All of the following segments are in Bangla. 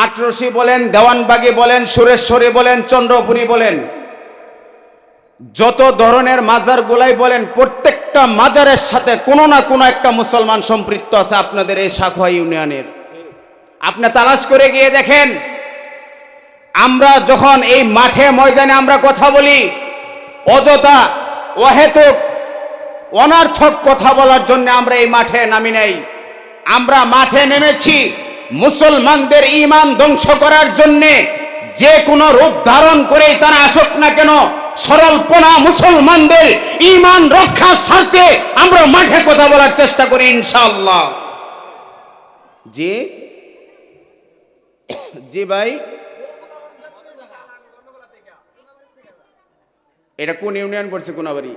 আটরশি বলেন, দেওয়ানবাগি বলেন, সুরেশ্বরী বলেন, চন্দ্রপুরী বলেন, যত ধরনের মাজারগুলাই বলেন, প্রত্যেকটা মাজারের সাথে কোনো না কোনো একটা মুসলমান সম্পৃক্ত আছে আপনাদের এই সাঁকোয়া ইউনিয়নের। আপনি তালাশ করে গিয়ে দেখেন, আমরা যখন এই মাঠে ময়দানে আমরা কথা বলি, অযথা অহেতুক অনর্থক কথা বলার জন্য আমরা এই মাঠে নামি নাই। আমরা মাঠে নেমেছি মুসলমানদের ঈমান ধ্বংস করার জন্য। যে কোনো রূপ ধারণ করেই তারা আসুক না কেন, সরলপনা মুসলমানদের ঈমান রক্ষার স্বার্থে আমরা মাঠে কথা বলার চেষ্টা করি ইনশাআল্লাহ। জি জি ভাই, এটা কোন ইউনিয়ন পড়ছে? কোনাবাড়ি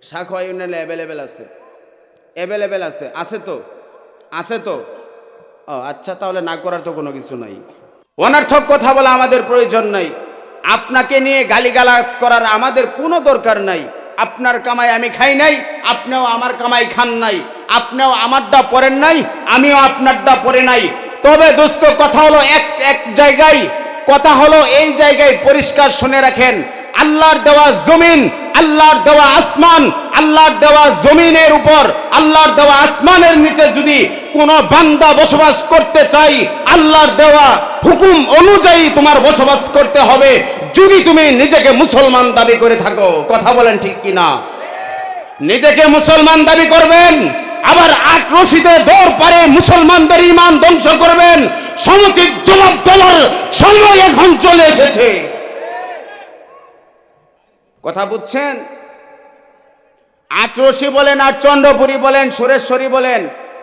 সাঁকোয়া ইউনিয়নে অ্যাভেলেবেল আছে, অ্যাভেলেবেল আছে, আছে তো, আছে তো। ও আচ্ছা, তাহলে না করার তো কোনো কিছু নাই। অনর্থক কথা বলা আমাদের প্রয়োজন নাই। আপনাকে নিয়ে গালিগালাজ করার আমাদের কোনো দরকার নাই। আপনার কামাই আমি খাই নাই, আপনিও আমার কামাই খান নাই। আপনিও আমারটা পড়েন নাই, আমিও আপনারটা পড়ে নাই। তবে দোস্ত, কথা হলো এক জায়গায়, কথা হলো এই জায়গায় পরিষ্কার শুনে রাখেন, আল্লাহর দেওয়া জমিন, আল্লাহর দেওয়া আসমান, আল্লাহর দেওয়া জমিনের উপর, আল্লাহর দেওয়া আসমানের নিচে যদি কোনো বান্দা বসবাস করতে চাই, আল্লাহর দেওয়া হুকুম অনুযায়ী তোমার বসবাস করতে হবে, যদি তুমি নিজেকে মুসলমান দাবি করে থাকো। কথা বলেন ঠিক কিনা? নিজেকে মুসলমান দাবি করবেন, আবার আটরশিতে দৌড় পারে মুসলমানদের ঈমান ধ্বংস করবেন, সমুচিত জবাব দেওয়ার সময় এখন চলে এসেছে। কথা বুঝছেন? আটরশি বলেন, আর চন্দ্রপুরী বলেন, সুরেশ্বরী বলেন,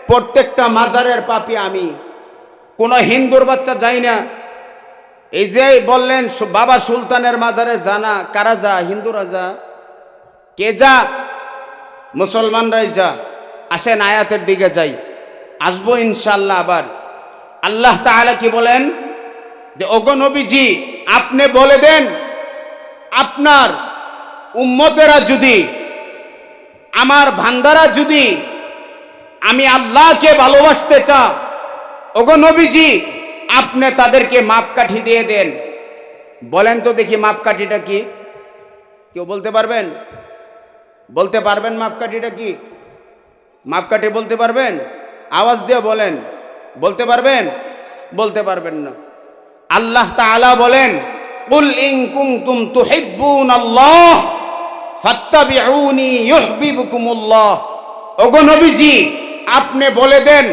প্রত্যেকটা মাজারের পাপী আমি। কোনো হিন্দুর বাচ্চা যাই না। এই যে বললেন বাবা সুলতানের মাজারে জানা, কারা যা? হিন্দুরা যা? কে যা? মুসলমানরাই যা। আসেন আয়াতের দিকে যাই, আসবো ইনশাআল্লাহ আবার। আল্লাহ তাআলা কি বলেন? যে ওগো নবীজি, আপনি বলে দেন, আপনার উম্মতেরা যদি, আমার বান্দারা যদি আমি আল্লাহকে ভালোবাসতে চা, ওগো নবীজি আপনি তাদেরকে মাপকাঠি দিয়ে দেন। বলেন তো দেখি মাপকাঠিটা কি? কেউ বলতে পারবেন? বলতে পারবেন মাপকাঠিটা কি? মাপকাঠি বলতে পারবেন? আওয়াজ দিয়ে বলেন। বলতে পারবেন? বলতে পারবেন না। আল্লাহ তাআলা বলেন, কুল ইন কুনতুম তুহিব্বুনাল্লাহ ফাত্তাবিউনি ইউহিব্বুকুমুল্লাহ। ওগো নবীজি আপনি বলে দেন,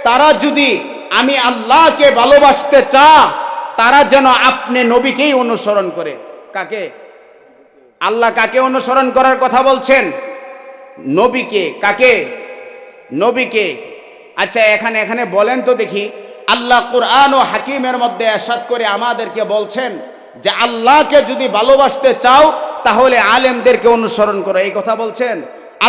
তারা যদি আমি আল্লাহকে ভালোবাসতে চা, তারা যেন আপনি নবীকেই অনুসরণ করে। কাকে? আল্লাহ কাকে অনুসরণ করার কথা বলছেন? নবীকে। কাকে? নবীকে। আচ্ছা, এখানে বলেন তো দেখি, আল্লাহ কুরআন ও হাকিমের মধ্যে ইরশাদ করে আমাদেরকে বলছেন যে আল্লাহকে যদি ভালোবাসতে চাও তাহলে আলেমদেরকে অনুসরণ করো, এই কথা বলছেন।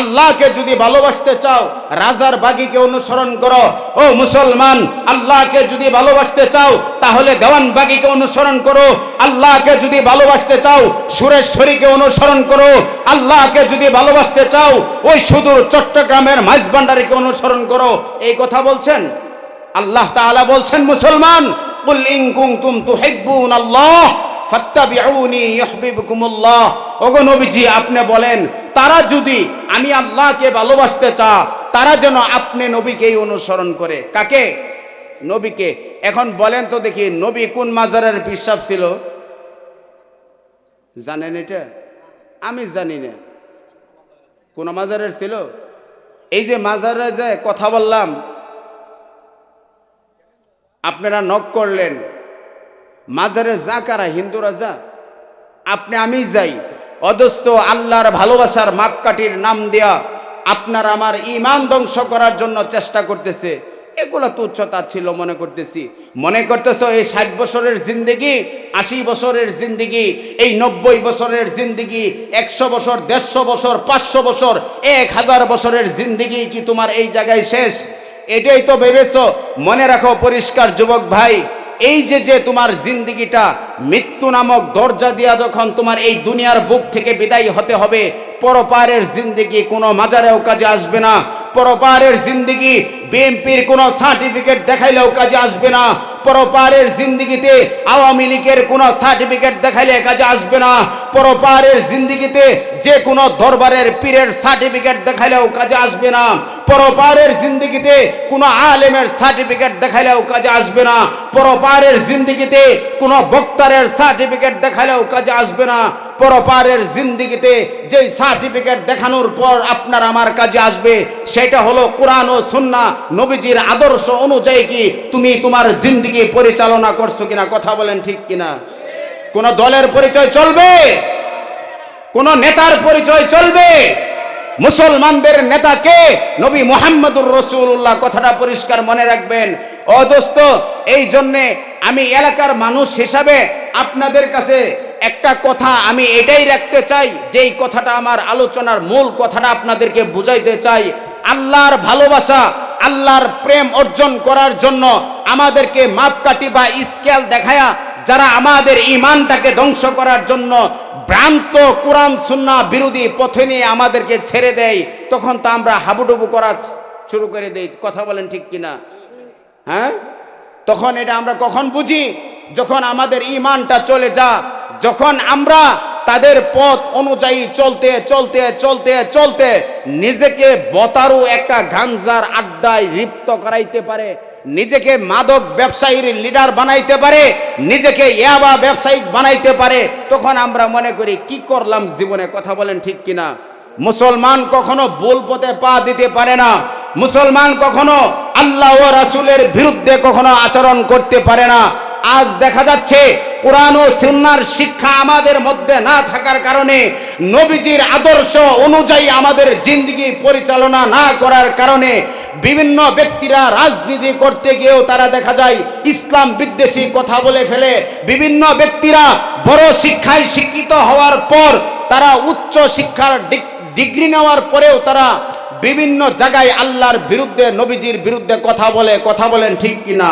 আল্লাহকে যদি ভালোবাসতে চাও রাজার বাগিকে অনুসরণ করো। ও মুসলমান, আল্লাহকে যদি ভালোবাসতে চাও তাহলে দেওয়ান বাগিকে অনুসরণ করো। আল্লাহকে যদি ভালোবাসতে চাও সুরেশ্বরীকে অনুসরণ করো। আল্লাহকে যদি ভালোবাসতে চাও ওই সুদূর চট্টগ্রামের মাইজভান্ডারীকে অনুসরণ করো, এই কথা বলছেন। আল্লাহ তাআলা বলছেন, মুসলমান, কুল ইন কুনতুম তুহিব্বুনাল্লাহ ফাত্তাবিউনি ইউহিব্বুকুমুল্লাহ। ওগো নবীজি আপনি বলেন, তারা যদি আমি আল্লাহকে ভালোবাসতে চা, তারা যেন আপনি নবীকেই অনুসরণ করে। কাকে? নবীকে। এখন বলেন তো দেখি, নবী কোন মাজারের পিসাব ছিল? জানেন এটা? আমি জানি না। কোন মাজারের ছিল? এই যে মাজারে যে কথা বললাম, আপনারা নক করলেন, মাজারে যা কারা? হিন্দুরা যা? আপনি আমি যাই, অদস্ত আল্লাহর ভালোবাসার মাপকাঠির নাম দেয়া আপনার আমার ঈমান ধ্বংস করার জন্য চেষ্টা করতেছে। এগুলো তুচ্ছতা ছিল মনে করতেছি। মনে করতেছো এই 60 বছরের জিন্দেগি, 80 বছরের জিন্দেগি, এই 90 বছরের জিন্দেগি, 100 বছর, 150 বছর, 500 বছর, 1000 বছরের জিন্দেগি কি তোমার এই জায়গায় শেষ? এটাই তো ভেবেছো? মনে রাখো পরিষ্কার যুবক ভাই, এই যে তোমার জিন্দিগিটা মৃত্যু নামক দরজা দিয়া যখন তোমার এই দুনিয়ার বুক থেকে বিদায় হতে হবে, পরপারের জিন্দিগি কোনো মাজারেও কাজে আসবে না, পরপারের জিন্দিগি বিএনপির কোনো সার্টিফিকেট দেখাইলেও কাজে আসবে না, পরপারের জিন্দিগিতে আওয়ামী লীগের কোনো সার্টিফিকেট দেখাইলে কাজে আসবে না, পরপারের জিন্দিগিতে যে কোনো দরবারের পীরের সার্টিফিকেট দেখাইলেও কাজে আসবে না, পরপারের জিন্দিগিতে কোনো আলেমের সার্টিফিকেট দেখাইলেও কাজে আসবে না, পরপারের জিন্দিগিতে কোনো বক্তারের সার্টিফিকেট দেখাইলেও কাজে আসবে না, পরপারের জিন্দিগিতে যেই সার্টিফিকেট দেখানোর পর আপনার আমার কাজে আসবে সেটা হলো কোরআন ও সুন্নাহ নবীজির আদর্শ অনুযায়ী কি তুমি তোমার জিন্দিগি পরিচালনা করছো কিনা, কথা বলেন ঠিক কিনা। কোন দলের পরিচয় চলবে? কোন নেতার পরিচয় চলবে? মুসলমানদের নেতাকে নবী মুহাম্মদুর রাসূলুল্লাহ, কথাটা পরিষ্কার মনে রাখবেন। ও দোস্ত, এই জন্যে আমি এলাকার মানুষ হিসাবে আপনাদের কাছে একটা কথা আমি এটাই রাখতে চাই, যেই কথাটা আমার আলোচনার মূল কথাটা আপনাদেরকে বুঝাইতে চাই। আল্লাহর ভালোবাসা, আল্লাহর প্রেম অর্জন করার জন্য আমাদেরকে মাপকাঠি বা স্কেল দেখায়া যারা আমাদের ঈমানটাকে ধ্বংস করার জন্য ভ্রান্ত কোরআন সুন্নাহ বিরোধী পথে নিয়ে আমাদেরকে ছেড়ে দেয়, তখন তো আমরা হাবুডুবু করা শুরু করে দেই, কথা বলেন ঠিক কিনা। হ্যাঁ, তখন এটা আমরা কখন বুঝি? যখন আমাদের ঈমানটা চলে যা, যখন আমরা তাদের পথ অনুযায়ী চলতে চলতে চলতে চলতে নিজেকে বতারু একটা গাঞ্জার আড্ডায় লিপ্ত করাইতে পারে, নিজেকে মাদক ব্যবসায়ীর লিডার বানাইতে পারে, নিজেকে ইয়াবা ব্যবসায়িক বানাইতে পারে, তখন আমরা মনে করি কি করলাম জীবনে, কথা বলেন ঠিক কিনা। মুসলমান কখনো ভুল পথে পা দিতে পারে না, মুসলমান কখনো আল্লাহ ও রাসূলের বিরুদ্ধে কখনো আচরণ করতে পারে না। আজ দেখা যাচ্ছে কোরআন ও সুন্নাহর শিক্ষা আমাদের মধ্যে না থাকার কারণে, নবীজির আদর্শ অনুযায়ী আমাদের জিন্দেগি পরিচালনা না করার কারণে বিভিন্ন ব্যক্তিরা রাজনীতি করতে গিয়েও তারা দেখা যায় ইসলাম বিদ্বেষী কথা বলে ফেলে। বিভিন্ন ব্যক্তিরা বড় শিক্ষায় শিক্ষিত হওয়ার পর তারা উচ্চ শিক্ষার ডিগ্রি নেওয়ার পরেও তারা বিভিন্ন জায়গায় আল্লাহর বিরুদ্ধে, নবীজির বিরুদ্ধে কথা বলে, কথা বলেন ঠিক কিনা।